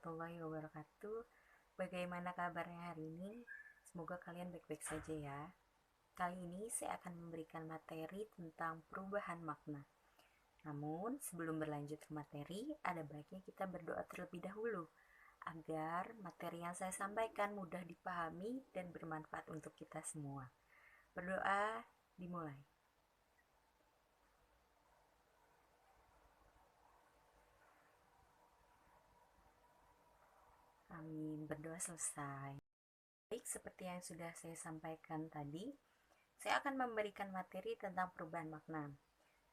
warahmatullahi wabarakatuh. Bagaimana kabarnya hari ini? Semoga kalian baik-baik saja ya. Kali ini saya akan memberikan materi tentang perubahan makna. Namun, sebelum berlanjut ke materi, ada baiknya kita berdoa terlebih dahulu agar materi yang saya sampaikan mudah dipahami dan bermanfaat untuk kita semua. Berdoa dimulai. Amin. Berdoa selesai. Baik, seperti yang sudah saya sampaikan tadi, saya akan memberikan materi tentang perubahan makna.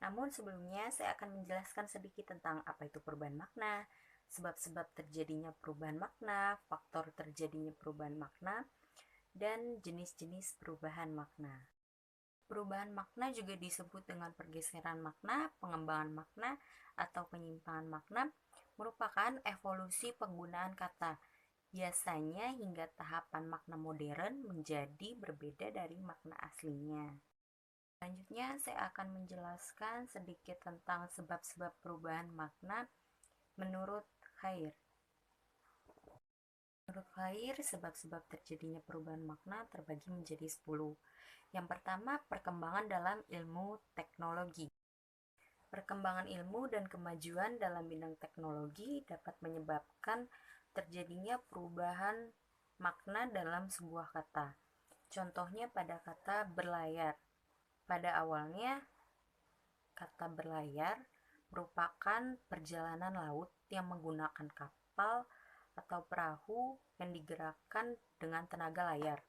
Namun sebelumnya saya akan menjelaskan sedikit tentang apa itu perubahan makna, sebab-sebab terjadinya perubahan makna, faktor terjadinya perubahan makna, dan jenis-jenis perubahan makna. Perubahan makna juga disebut dengan pergeseran makna, pengembangan makna, atau penyimpangan makna, merupakan evolusi penggunaan kata. Biasanya hingga tahapan makna modern menjadi berbeda dari makna aslinya. Selanjutnya saya akan menjelaskan sedikit tentang sebab-sebab perubahan makna menurut Khair. Menurut Khair, sebab-sebab terjadinya perubahan makna terbagi menjadi 10. Yang pertama, perkembangan dalam ilmu teknologi. Perkembangan ilmu dan kemajuan dalam bidang teknologi dapat menyebabkan terjadinya perubahan makna dalam sebuah kata. Contohnya pada kata berlayar. Pada awalnya, kata berlayar merupakan perjalanan laut yang menggunakan kapal atau perahu yang digerakkan dengan tenaga layar.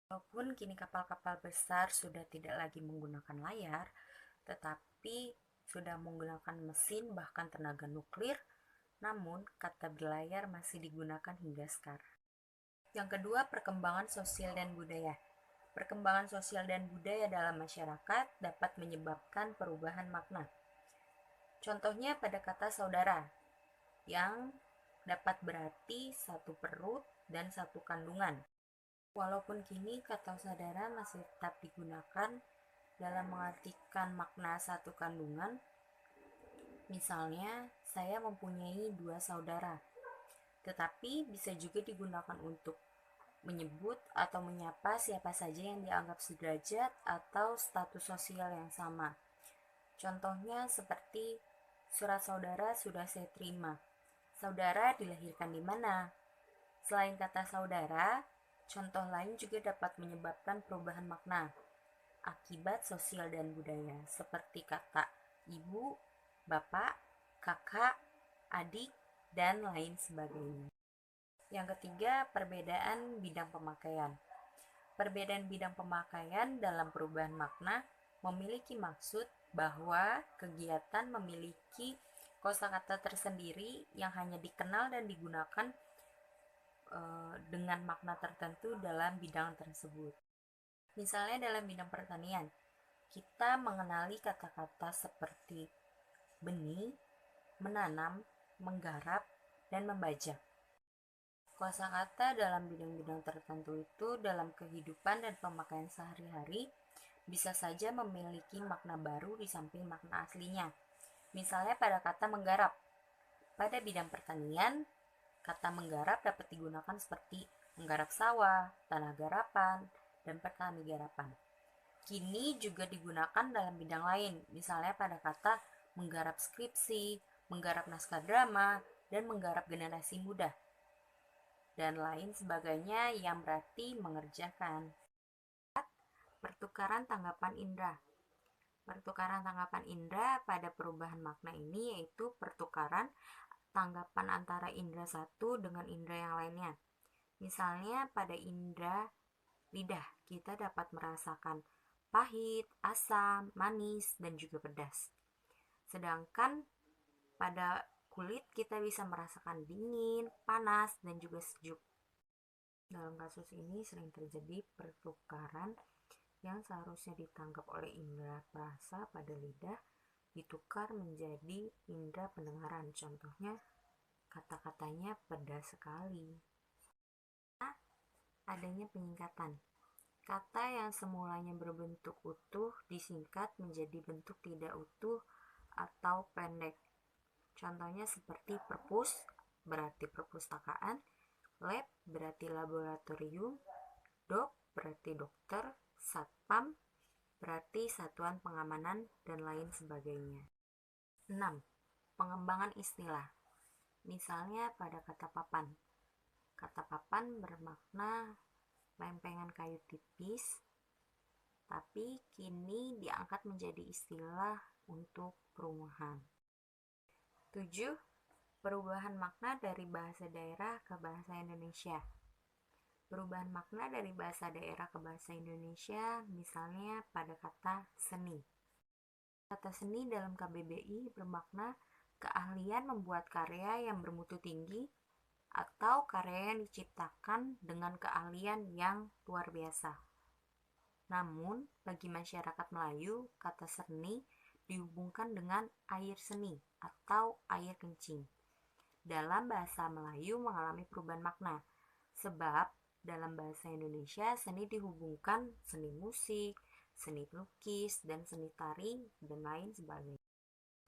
Walaupun kini kapal-kapal besar sudah tidak lagi menggunakan layar, tetapi sudah menggunakan mesin bahkan tenaga nuklir, namun kata berlayar masih digunakan hingga sekarang. Yang kedua, perkembangan sosial dan budaya. Perkembangan sosial dan budaya dalam masyarakat dapat menyebabkan perubahan makna. Contohnya pada kata saudara, yang dapat berarti satu perut dan satu kandungan. Walaupun kini kata saudara masih tetap digunakan dalam mengartikan makna satu kandungan, misalnya saya mempunyai 2 saudara, tetapi bisa juga digunakan untuk menyebut atau menyapa siapa saja yang dianggap sederajat atau status sosial yang sama. Contohnya seperti surat saudara sudah saya terima. Saudara dilahirkan di mana? Selain kata saudara, contoh lain juga dapat menyebabkan perubahan makna akibat sosial dan budaya, seperti kata ibu, bapak, kakak, adik, dan lain sebagainya. Yang ketiga, perbedaan bidang pemakaian. Perbedaan bidang pemakaian dalam perubahan makna memiliki maksud bahwa kegiatan memiliki kosakata tersendiri yang hanya dikenal dan digunakan dengan makna tertentu dalam bidang tersebut. Misalnya dalam bidang pertanian, kita mengenali kata-kata seperti benih, menanam, menggarap, dan membajak. Kosakata dalam bidang-bidang tertentu itu dalam kehidupan dan pemakaian sehari-hari bisa saja memiliki makna baru di samping makna aslinya. Misalnya pada kata menggarap. Pada bidang pertanian, kata menggarap dapat digunakan seperti menggarap sawah, tanah garapan, dan petani garapan. Kini juga digunakan dalam bidang lain, misalnya pada kata menggarap skripsi, menggarap naskah drama, dan menggarap generasi muda, dan lain sebagainya yang berarti mengerjakan. Pertukaran tanggapan indera. Pertukaran tanggapan indera pada perubahan makna ini yaitu pertukaran tanggapan antara indera satu dengan indera yang lainnya. Misalnya pada indera lidah, kita dapat merasakan pahit, asam, manis, dan juga pedas. Sedangkan pada kulit kita bisa merasakan dingin, panas, dan juga sejuk. Dalam kasus ini sering terjadi pertukaran yang seharusnya ditangkap oleh indera rasa pada lidah ditukar menjadi indera pendengaran. Contohnya, kata-katanya pedas sekali. Adanya penyingkatan. Kata yang semulanya berbentuk utuh disingkat menjadi bentuk tidak utuh atau pendek. Contohnya seperti perpus berarti perpustakaan, lab berarti laboratorium, dok berarti dokter, satpam berarti satuan pengamanan, dan lain sebagainya. 6. Pengembangan istilah. Misalnya pada kata papan. Kata papan bermakna lempengan kayu tipis, tapi kini diangkat menjadi istilah untuk perumahan. 7. Perubahan makna dari bahasa daerah ke bahasa Indonesia. Perubahan makna dari bahasa daerah ke bahasa Indonesia, misalnya pada kata seni. Kata seni dalam KBBI bermakna keahlian membuat karya yang bermutu tinggi atau karya yang diciptakan dengan keahlian yang luar biasa. Namun, bagi masyarakat Melayu, kata seni dihubungkan dengan air seni atau air kencing. Dalam bahasa Melayu mengalami perubahan makna, sebab dalam bahasa Indonesia seni dihubungkan seni musik, seni lukis, dan seni tari, dan lain sebagainya.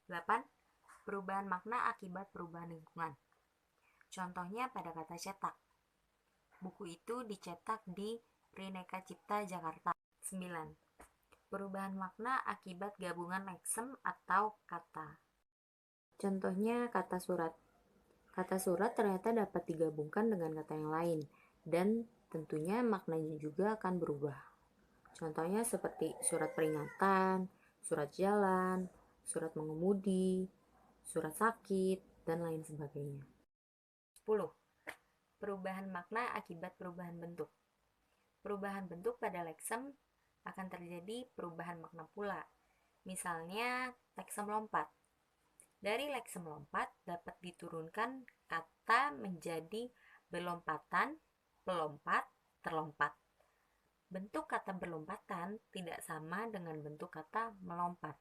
8. Perubahan makna akibat perubahan lingkungan. Contohnya pada kata cetak. Buku itu dicetak di Bhinneka Cipta Jakarta. 9. Perubahan makna akibat gabungan leksem atau kata. Contohnya kata surat. Kata surat ternyata dapat digabungkan dengan kata yang lain, dan tentunya maknanya juga akan berubah. Contohnya seperti surat peringatan, surat jalan, surat mengemudi, surat sakit, dan lain sebagainya. 10. Perubahan makna akibat perubahan bentuk. Perubahan bentuk pada leksem akan terjadi perubahan makna pula. Misalnya leksem lompat. Dari leksem lompat dapat diturunkan kata menjadi berlompatan, pelompat, terlompat. Bentuk kata berlompatan tidak sama dengan bentuk kata melompat.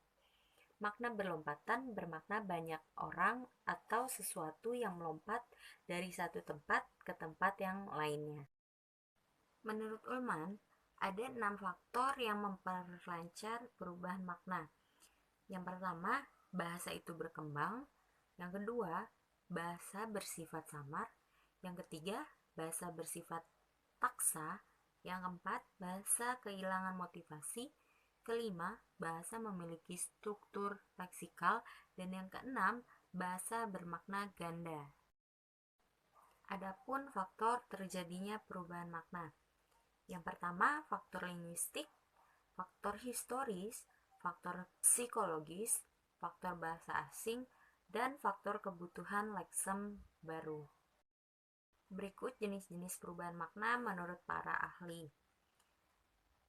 Makna berlompatan bermakna banyak orang atau sesuatu yang melompat dari satu tempat ke tempat yang lainnya. Menurut Ullmann, ada 6 faktor yang memperlancar perubahan makna. Yang pertama, bahasa itu berkembang. Yang kedua, bahasa bersifat samar. Yang ketiga, bahasa bersifat taksa. Yang keempat, bahasa kehilangan motivasi. Kelima, bahasa memiliki struktur leksikal. Dan yang keenam, bahasa bermakna ganda. Adapun faktor terjadinya perubahan makna. Yang pertama, faktor linguistik, faktor historis, faktor psikologis, faktor bahasa asing, dan faktor kebutuhan leksem baru. Berikut jenis-jenis perubahan makna menurut para ahli.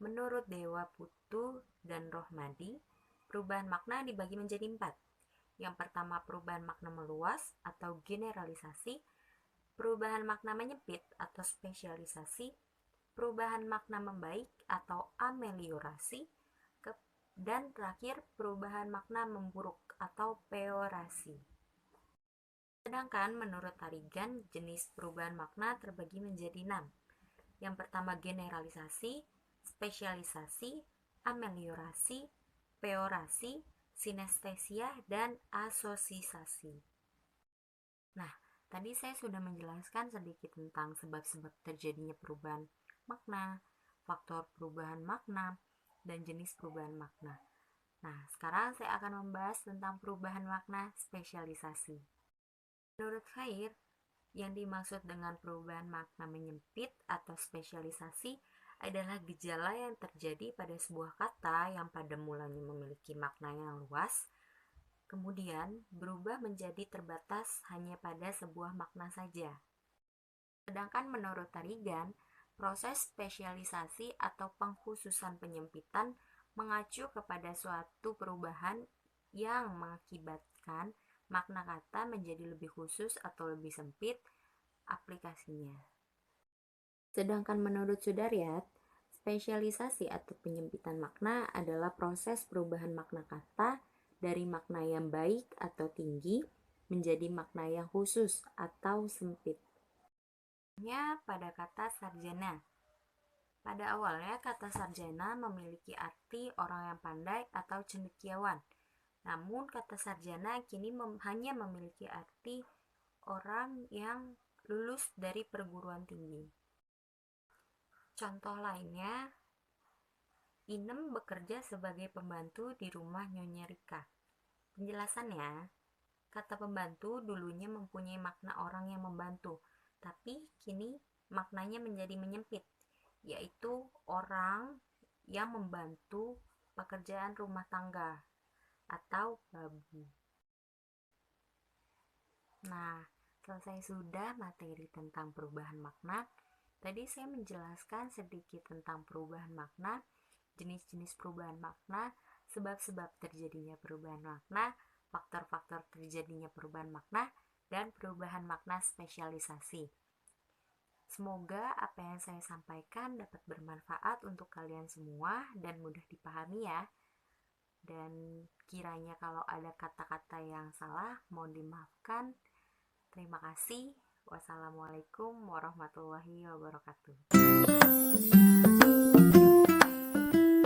Menurut Dewa Putu dan Rohmadi, perubahan makna dibagi menjadi 4. Yang pertama, perubahan makna meluas atau generalisasi, perubahan makna menyempit atau spesialisasi, perubahan makna membaik atau ameliorasi, dan terakhir perubahan makna memburuk atau peorasi. Sedangkan menurut Tarigan, jenis perubahan makna terbagi menjadi 6. Yang pertama generalisasi, spesialisasi, ameliorasi, peorasi, sinestesia, dan asosiasi. Nah, tadi saya sudah menjelaskan sedikit tentang sebab-sebab terjadinya perubahan makna, faktor perubahan makna, dan jenis perubahan makna. Nah, sekarang saya akan membahas tentang perubahan makna spesialisasi. Menurut Khair, yang dimaksud dengan perubahan makna menyempit atau spesialisasi adalah gejala yang terjadi pada sebuah kata yang pada mulanya memiliki makna yang luas, kemudian berubah menjadi terbatas hanya pada sebuah makna saja. Sedangkan menurut Tarigan, proses spesialisasi atau pengkhususan penyempitan mengacu kepada suatu perubahan yang mengakibatkan makna kata menjadi lebih khusus atau lebih sempit aplikasinya. Sedangkan menurut Sudaryat, spesialisasi atau penyempitan makna adalah proses perubahan makna kata dari makna yang baik atau tinggi menjadi makna yang khusus atau sempit. Pada kata sarjana. Pada awalnya kata sarjana memiliki arti orang yang pandai atau cendekiawan. Namun kata sarjana kini hanya memiliki arti orang yang lulus dari perguruan tinggi. Contoh lainnya, Inem bekerja sebagai pembantu di rumah Nyonya Rika. Penjelasannya, kata pembantu dulunya mempunyai makna orang yang membantu, tapi kini maknanya menjadi menyempit, yaitu orang yang membantu pekerjaan rumah tangga atau babu. Nah, selesai sudah materi tentang perubahan makna. Tadi saya menjelaskan sedikit tentang perubahan makna, jenis-jenis perubahan makna, sebab-sebab terjadinya perubahan makna, faktor-faktor terjadinya perubahan makna, dan perubahan makna spesialisasi. Semoga apa yang saya sampaikan dapat bermanfaat untuk kalian semua dan mudah dipahami ya. Dan kiranya kalau ada kata-kata yang salah, mohon dimaafkan. Terima kasih. Wassalamualaikum warahmatullahi wabarakatuh.